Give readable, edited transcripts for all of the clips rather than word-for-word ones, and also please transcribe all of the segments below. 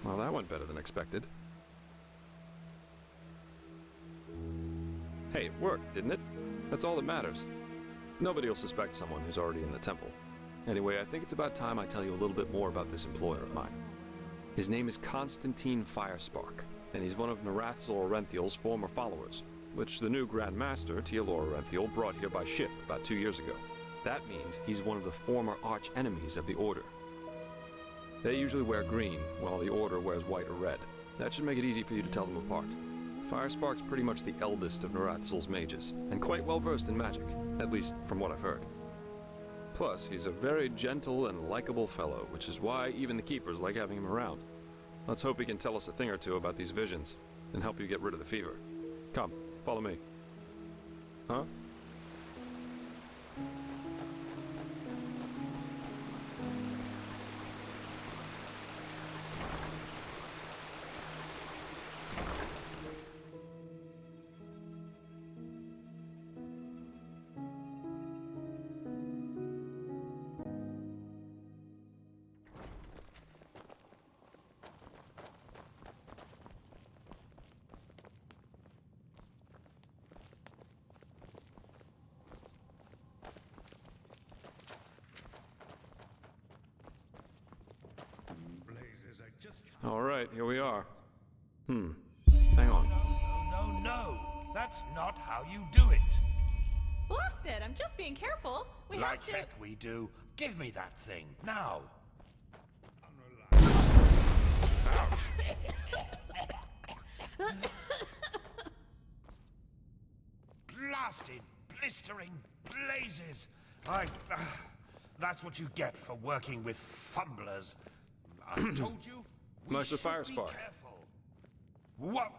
Well, that went better than expected. Hey, it worked, didn't it? That's all that matters. Nobody will suspect someone who's already in the temple. Anyway, I think it's about time I tell you a little bit more about this employer of mine. His name is Constantine Firespark, and he's one of Narathzor Orenthiel's former followers, which the new Grand Master, Tealor Orenthiel, brought here by ship about 2 years ago. That means he's one of the former arch-enemies of the Order. They usually wear green, while the Order wears white or red. That should make it easy for you to tell them apart. Firespark's pretty much the eldest of Narathzor's mages, and quite well versed in magic, at least from what I've heard. Plus, he's a very gentle and likable fellow, which is why even the Keepers like having him around. Let's hope he can tell us a thing or two about these visions, and help you get rid of the fever. Come, follow me. Huh? All right, here we are. Hang on. No. That's not how you do it. Blast it! I'm just being careful. We Like have to. heck we do. Give me that thing, now. Blasted, blistering blazes. That's what you get for working with fumblers. I told you. Master should be Firespark. careful. What?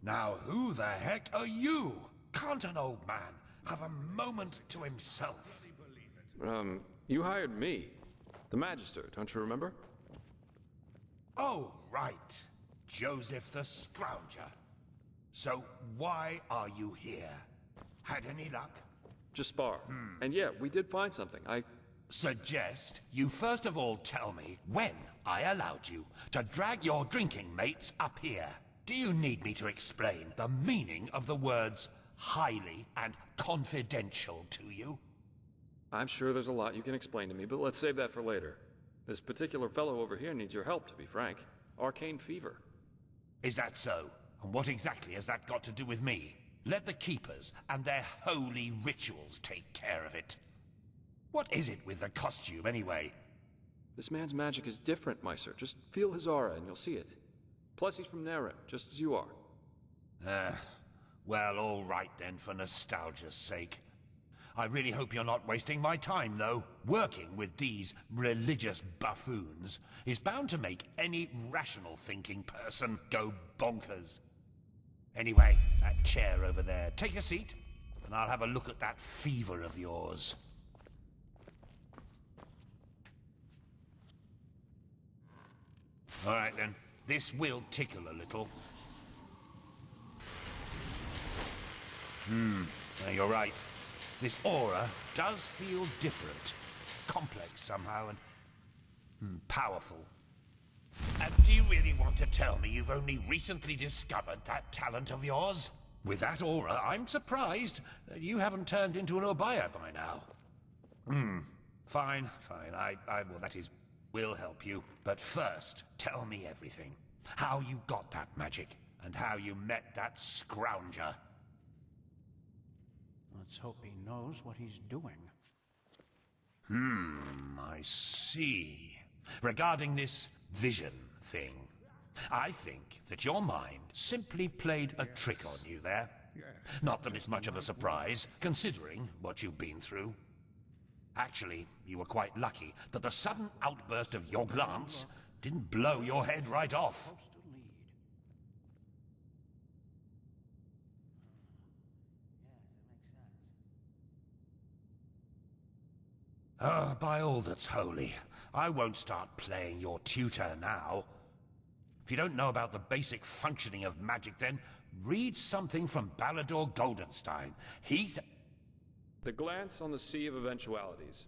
Now who the heck are you? Can't an old man have a moment to himself? You hired me. The Magister, don't you remember? Oh, right. Joseph the Scrounger. So why are you here? Had any luck? Just spar. And yeah, we did find something. Suggest you first of all tell me when I allowed you to drag your drinking mates up here. Do you need me to explain the meaning of the words highly and confidential to you? I'm sure there's a lot you can explain to me, but let's save that for later. This particular fellow over here needs your help, to be frank. Arcane fever. Is that so? And what exactly has that got to do with me? Let the Keepers and their holy rituals take care of it. What is it with the costume, anyway? This man's magic is different, Meister. Just feel his aura and you'll see it. Plus, he's from Narim, just as you are. Well, all right then, for nostalgia's sake. I really hope you're not wasting my time, though. Working with these religious buffoons is bound to make any rational thinking person go bonkers. Anyway, that chair over there. Take a seat, and I'll have a look at that fever of yours. All right then. This will tickle a little. Now you're right. This aura does feel different. Complex somehow and powerful. And do you really want to tell me you've only recently discovered that talent of yours? With that aura, I'm surprised that you haven't turned into an Obaya by now. Fine. Well, that is, will help you. But first, tell me everything. How you got that magic, and how you met that Scrounger. Let's hope he knows what he's doing. I see. Regarding this vision thing, I think that your mind simply played a trick on you there. Not that it's much of a surprise, considering what you've been through. Actually, you were quite lucky that the sudden outburst of your glance didn't blow your head right off. By all that's holy, I won't start playing your tutor now. If you don't know about the basic functioning of magic, then read something from Balador Goldenstein. The glance on the sea of eventualities.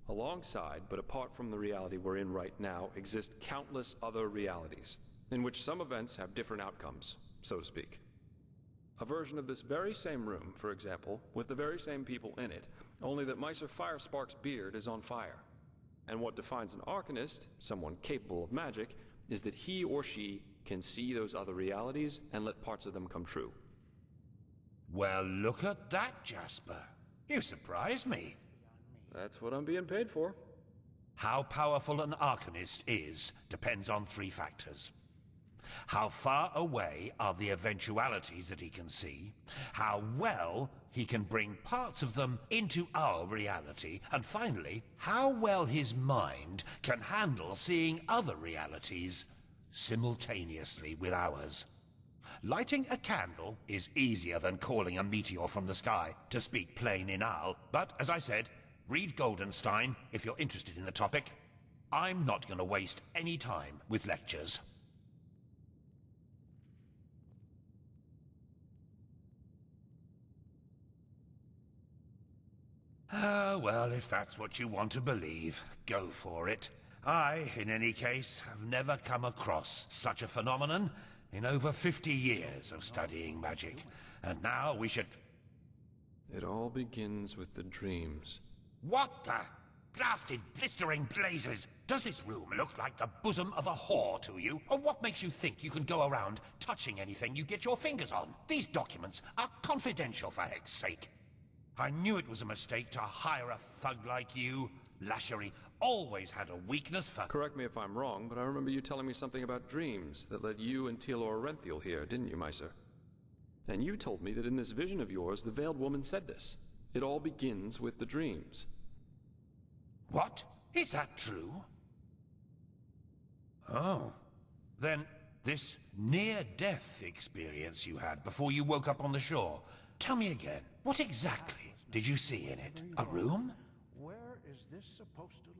Alongside, but apart from the reality we're in right now, exist countless other realities. in which some events have different outcomes, so to speak. A version of this very same room, for example, with the very same people in it, only that Meister Firespark's beard is on fire. And what defines an Arcanist, someone capable of magic, is that he or she can see those other realities and let parts of them come true. Well, look at that, Jasper. You surprised me. That's what I'm being paid for. How powerful an Arcanist is depends on three factors. How far away are the eventualities that he can see, how well he can bring parts of them into our reality, and finally, how well his mind can handle seeing other realities simultaneously with ours. Lighting a candle is easier than calling a meteor from the sky, to speak plain in Al, but as I said, read Goldenstein if you're interested in the topic. I'm not going to waste any time with lectures. Well, if that's what you want to believe, go for it. I, in any case, have never come across such a phenomenon in over 50 years of studying magic. And now we should... It all begins with the dreams. What the blasted blistering blazes? Does this room look like the bosom of a whore to you? Or what makes you think you can go around touching anything you get your fingers on? These documents are confidential, for heck's sake. I knew it was a mistake to hire a thug like you. Lashery always had a weakness for... Correct me if I'm wrong, but I remember you telling me something about dreams that led you and Telor Renthiel here, didn't you, Meiser? And you told me that in this vision of yours, the Veiled Woman said this. It all begins with the dreams. What? Is that true? Oh. Then this near-death experience you had before you woke up on the shore. Tell me again, what exactly did you see in it? A room? Where is this supposed to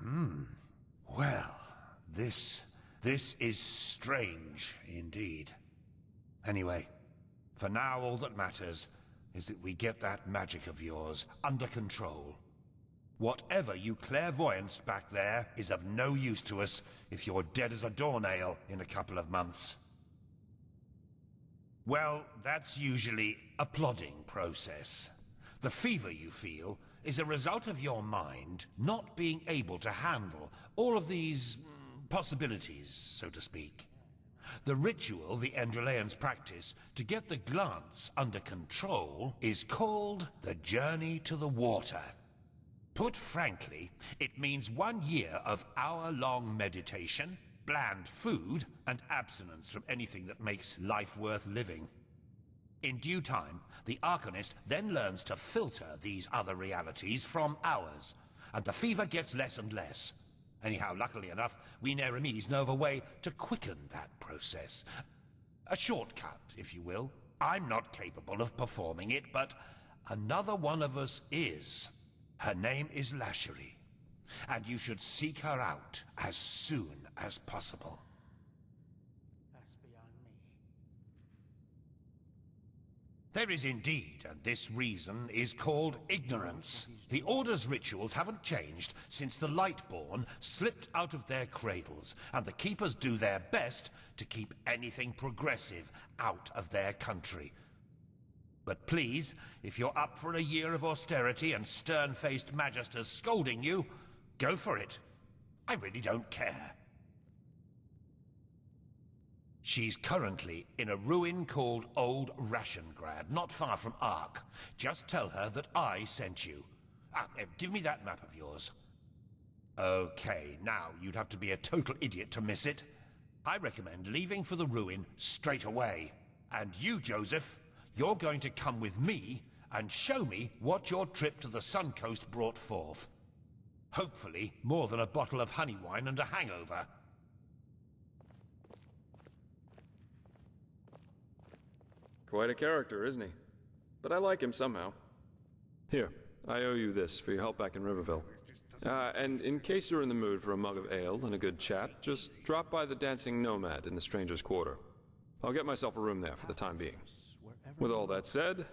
lead? Well, this is strange indeed. Anyway, for now all that matters is that we get that magic of yours under control. Whatever you clairvoyanced back there is of no use to us if you're dead as a doornail in a couple of months. Well, that's usually a plodding process. The fever you feel is a result of your mind not being able to handle all of these possibilities, so to speak. The ritual the Enderleans practice to get the glance under control is called the Journey to the Water. Put frankly, it means 1 year of hour-long meditation, bland food, and abstinence from anything that makes life worth living. In due time, the Arcanist then learns to filter these other realities from ours, and the fever gets less and less. Anyhow, luckily enough, we Neremes know of a way to quicken that process. A shortcut, if you will. I'm not capable of performing it, but another one of us is. Her name is Lashery, and you should seek her out as soon as possible. That's beyond me. There is indeed, and this reason is called ignorance. The Order's rituals haven't changed since the Lightborn slipped out of their cradles, and the Keepers do their best to keep anything progressive out of their country. But please, if you're up for a year of austerity and stern-faced magisters scolding you, go for it. I really don't care. She's currently in a ruin called Old Rashengrad, not far from Ark. Just tell her that I sent you. Give me that map of yours. Okay, now you'd have to be a total idiot to miss it. I recommend leaving for the ruin straight away. And you, Joseph, you're going to come with me and show me what your trip to the Sun Coast brought forth. Hopefully, more than a bottle of honey wine and a hangover. Quite a character, isn't he? But I like him somehow. Here, I owe you this for your help back in Riverville. And in case you're in the mood for a mug of ale and a good chat, just drop by the Dancing Nomad in the Stranger's Quarter. I'll get myself a room there for the time being. With all that said,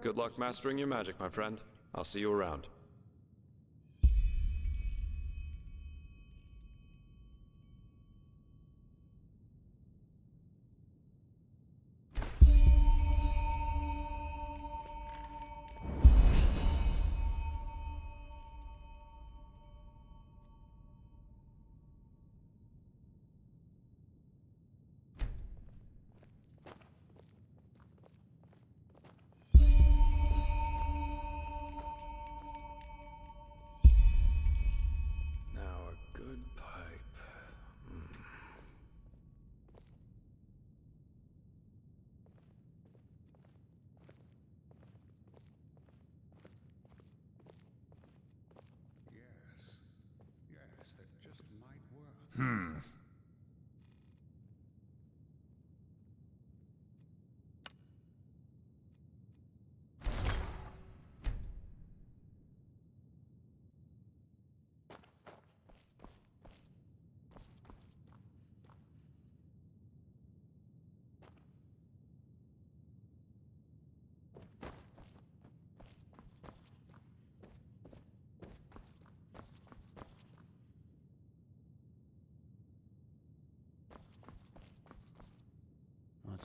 good luck mastering your magic, my friend. I'll see you around.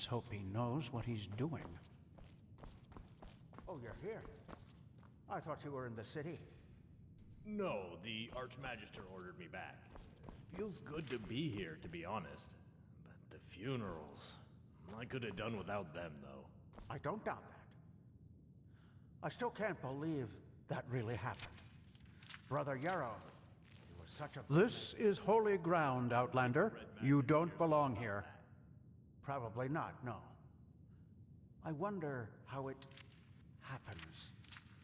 Let's hope he knows what he's doing. Oh, you're here. I thought you were in the city. No, the Archmagister ordered me back. Feels good to be here, to be honest. But the funerals... I could have done without them, though. I don't doubt that. I still can't believe that really happened. Brother Yarrow, he was such a... This is holy ground, Outlander. You don't belong here. Probably not, no. I wonder how it happens,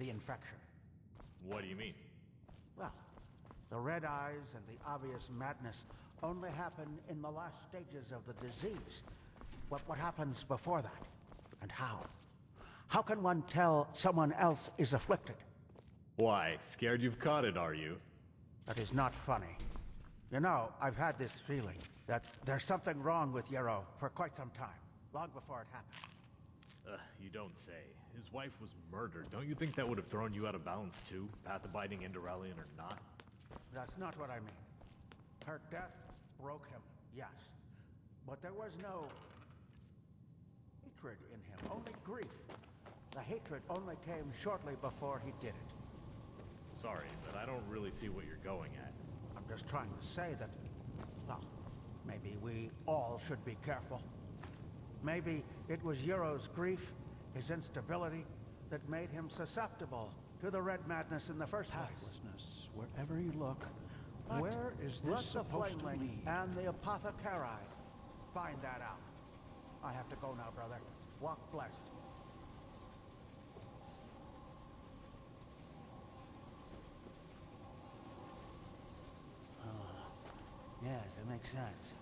the infection. What do you mean? Well, the red eyes and the obvious madness only happen in the last stages of the disease. What happens before that? And how? How can one tell someone else is afflicted? Why, scared you've caught it, are you? That is not funny. You know, I've had this feeling that there's something wrong with Yarrow for quite some time, long before it happened. You don't say. His wife was murdered. Don't you think that would have thrown you out of bounds, too? Path-abiding Enderalian or not? That's not what I mean. Her death broke him, yes. But there was no hatred in him, only grief. The hatred only came shortly before he did it. Sorry, but I don't really see what you're going at. I'm just trying to say that, well, maybe we all should be careful. Maybe it was Yarrow's grief, his instability, that made him susceptible to the red madness in the first place. Pathlessness, wherever you look. But Where is this let the supposed to Flameling lead? and the Apothecari find that out. I have to go now, brother. Walk blessed. Yes, that makes sense.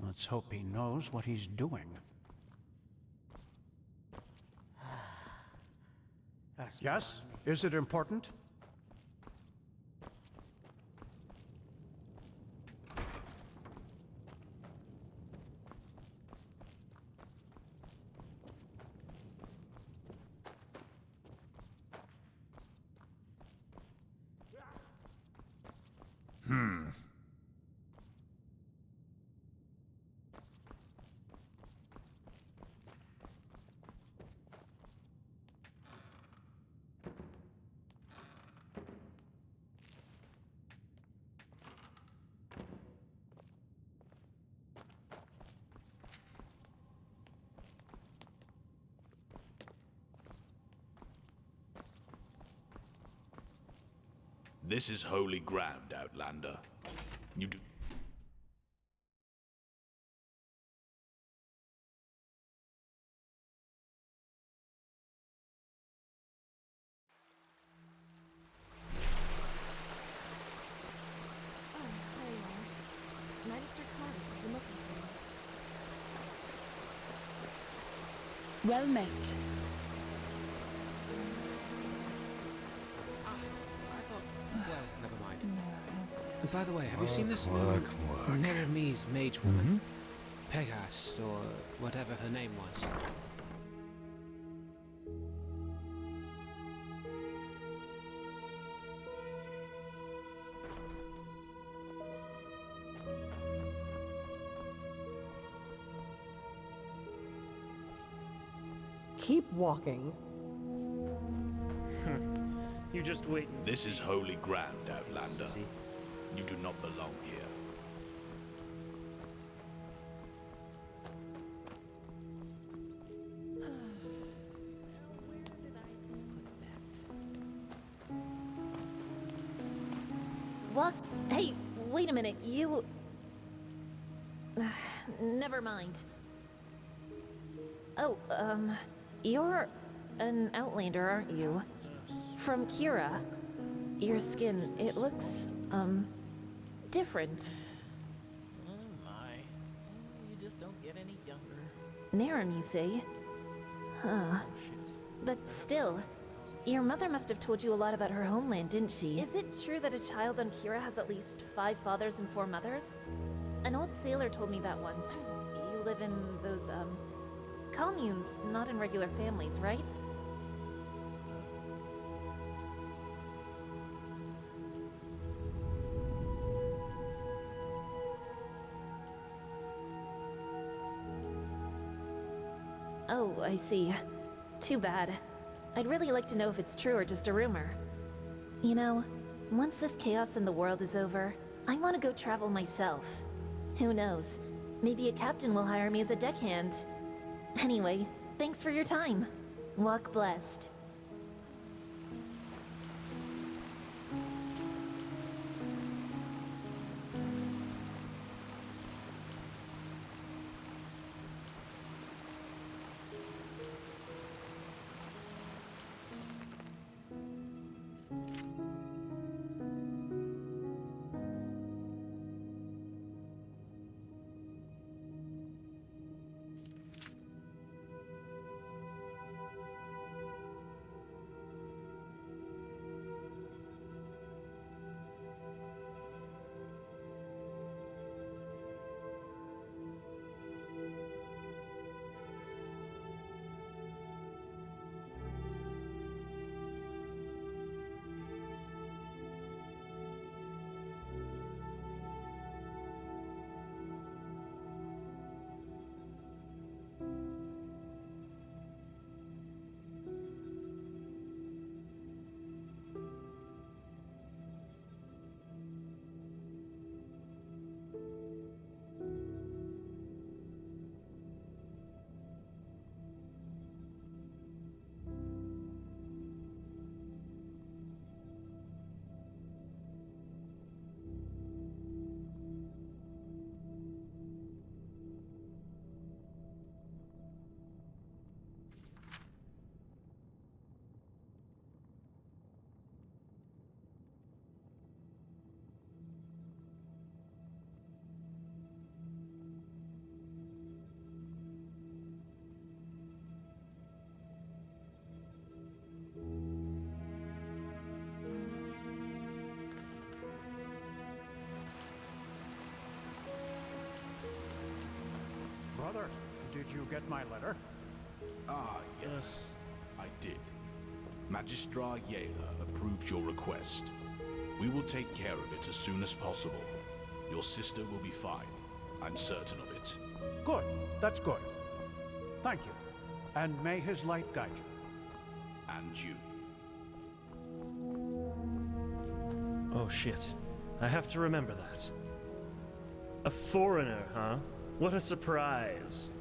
Let's hope he knows what he's doing. Yes? Is it important? This is holy ground, Outlander. You do... Oh, there you are. Magister Carvis has been looking for you. Well met. Well, never mind. And by the way, have you seen this new Neremese mage woman? Pegast, or whatever her name was. Keep walking. You just wait and This is holy ground, Outlander. Sissy. You do not belong here. What? Hey, wait a minute. You... Never mind. Oh, you're an Outlander, aren't you? From Kira. Your skin, it looks, different. Oh my. You just don't get any younger. Narum, you say? Huh. But still, your mother must have told you a lot about her homeland, didn't she? Is it true that a child on Kira has at least 5 fathers and 4 mothers? An old sailor told me that once. You live in those, communes, not in regular families, right? Oh, I see. Too bad. I'd really like to know if it's true or just a rumor. You know, once this chaos in the world is over, I want to go travel myself. Who knows? Maybe a captain will hire me as a deckhand. Anyway, thanks for your time. Walk blessed. Brother, did you get my letter? Ah, yes, I did. Magistra Yela approved your request. We will take care of it as soon as possible. Your sister will be fine. I'm certain of it. Good. That's good. Thank you. And may his light guide you. And you. Oh shit. I have to remember that. A foreigner, huh? What a surprise.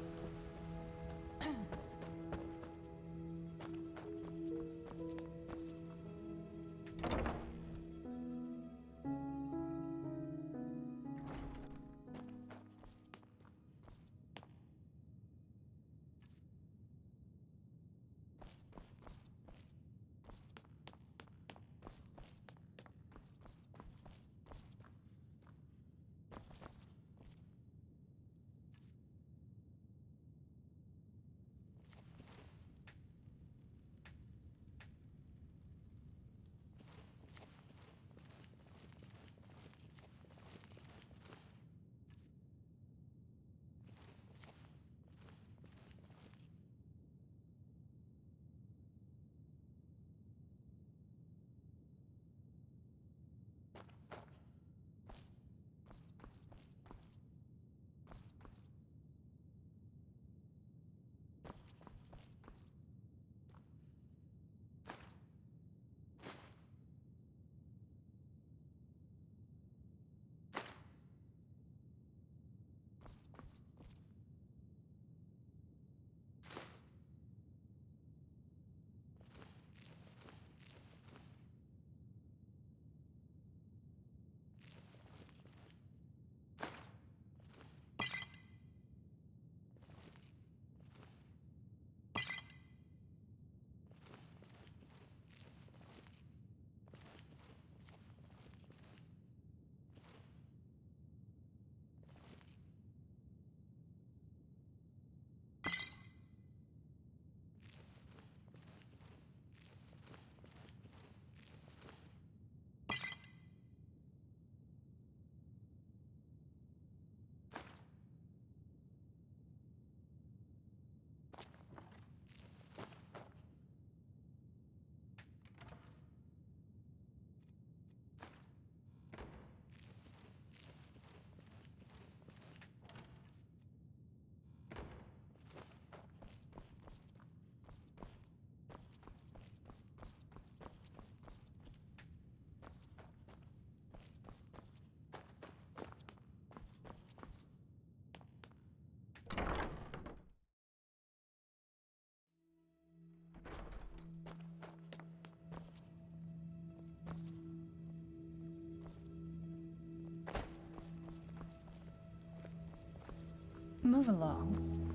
Move along.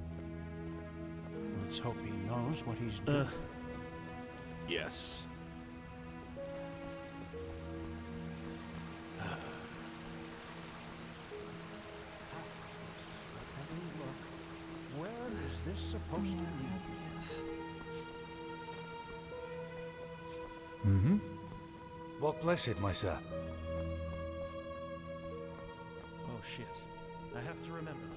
Let's hope he knows what he's doing. Yes. Wherever you look, where is this supposed to lead? As if. Mm-hmm. What blessed, my sir? Oh shit. I have to remember